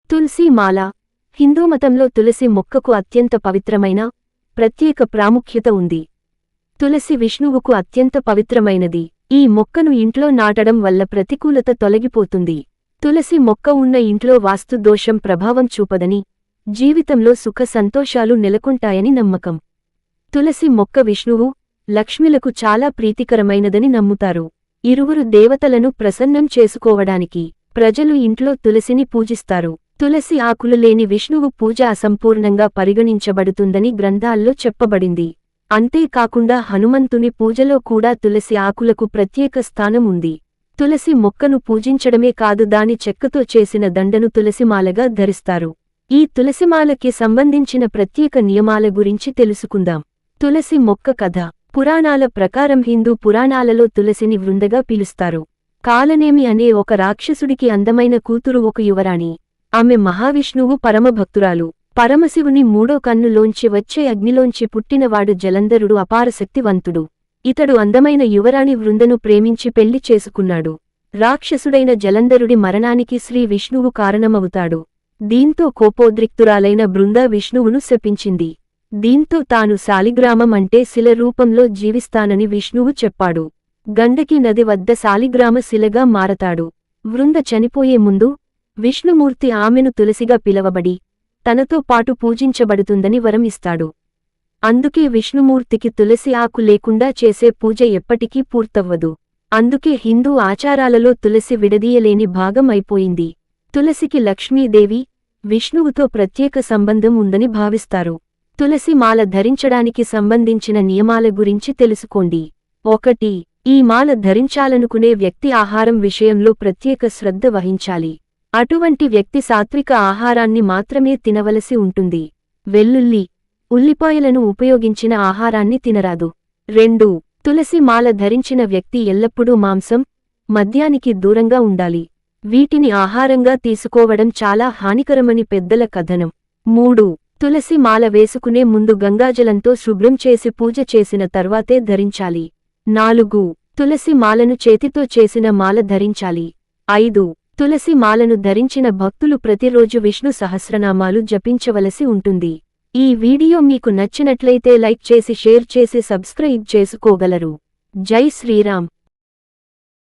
తులసి మాల హిందూ మతంలో తులసి మొక్కకు అత్యంత పవిత్రమైన ప్రత్యేక ప్రాముఖ్యత ఉంది. తులసి విష్ణువుకు అత్యంత పవిత్రమైనది. ఈ మొక్కను ఇంట్లో నాటడం వల్ల ప్రతికూలత తొలగిపోతుంది. తులసి మొక్క ఉన్న ఇంట్లో వాస్తు దోషం ప్రభావం చూపదని, జీవితంలో సుఖ సంతోషాలు నెలకొంటాయని నమ్మకం. తులసి మొక్క విష్ణువు, లక్ష్మిలకు చాలా ప్రీతికరమైనదని నమ్ముతారు. ఇరువురు దేవతలను ప్రసన్నం చేసుకోవడానికి ప్రజలు ఇంట్లో తులసిని పూజిస్తారు. తులసి ఆకులు లేని విష్ణువు పూజ అసంపూర్ణంగా పరిగణించబడుతుందని గ్రంథాల్లో చెప్పబడింది. అంతేకాకుండా హనుమంతుని పూజలో కూడా తులసి ఆకులకు ప్రత్యేక స్థానం ఉంది. తులసి మొక్కను పూజించడమే కాదు, దాని చెక్కతో చేసిన దండను తులసిమాలగా ధరిస్తారు. ఈ తులసిమాలకి సంబంధించిన ప్రత్యేక నియమాల గురించి తెలుసుకుందాం. తులసి మొక్క కథ. పురాణాల ప్రకారం హిందూ పురాణాలలో తులసిని వృందగా పిలుస్తారు. కాలనేమి అనే ఒక రాక్షసుడికి అందమైన కూతురు ఒక యువరాణి. ఆమె మహావిష్ణువు పరమభక్తురాలు. పరమశివుని మూడో కన్నులోంచి వచ్చే అగ్నిలోంచి పుట్టినవాడు జలంధరుడు అపారశక్తివంతుడు. ఇతడు అందమైన యువరాణి వృందను ప్రేమించి పెళ్లి చేసుకున్నాడు. రాక్షసుడైన జలంధరుడి మరణానికి శ్రీ విష్ణువు కారణమవుతాడు. దీంతో కోపోద్రిక్తురాలైన బృంద విష్ణువును శపించింది. దీంతో తాను శాలిగ్రామం అంటే శిల రూపంలో జీవిస్తానని విష్ణువు చెప్పాడు. గండకి నది వద్ద శాలిగ్రామ శిలగా మారతాడు. వృంద చనిపోయే ముందు విష్ణుమూర్తి ఆమెను తులసిగా పిలవబడి తనతో పాటు పూజించబడుతుందని వరం ఇస్తాడు. అందుకే విష్ణుమూర్తికి తులసి ఆకు లేకుండా చేసే పూజ ఎప్పటికీ పూర్తవ్వదు. అందుకే హిందూ ఆచారాలలో తులసి విడదీయలేని భాగం అయిపోయింది. తులసికి లక్ష్మీదేవి, విష్ణువుతో ప్రత్యేక సంబంధం ఉందని భావిస్తారు. తులసి మాల ధరించడానికి సంబంధించిన నియమాల గురించి తెలుసుకోండి. 1. ఈ మాల ధరించాలనుకునే వ్యక్తి ఆహారం విషయంలో ప్రత్యేక శ్రద్ధ వహించాలి. అటువంటి వ్యక్తి సాత్విక ఆహారాన్ని మాత్రమే తినవలసి ఉంటుంది. వెల్లుల్లి, ఉల్లిపాయలను ఉపయోగించిన ఆహారాన్ని తినరాదు. 2. తులసి మాల ధరించిన వ్యక్తి ఎల్లప్పుడూ మాంసం, మద్యానికి దూరంగా ఉండాలి. వీటిని ఆహారంగా తీసుకోవడం చాలా హానికరమని పెద్దల కథనం. 3. తులసి మాల వేసుకునే ముందు గంగాజలంతో శుభ్రం చేసి పూజ చేసిన తర్వాతే ధరించాలి. 4. తులసి మాలను చేతితో చేసిన మాల ధరించాలి. 5. తులసి మాలను ధరించిన భక్తులు ప్రతిరోజు విష్ణు సహస్రనామాలు జపించవలసి ఉంటుంది. ఈ వీడియో మీకు నచ్చినట్లయితే లైక్ చేసి షేర్ చేసి సబ్స్క్రైబ్ చేసుకోగలరు. జై శ్రీరామ్.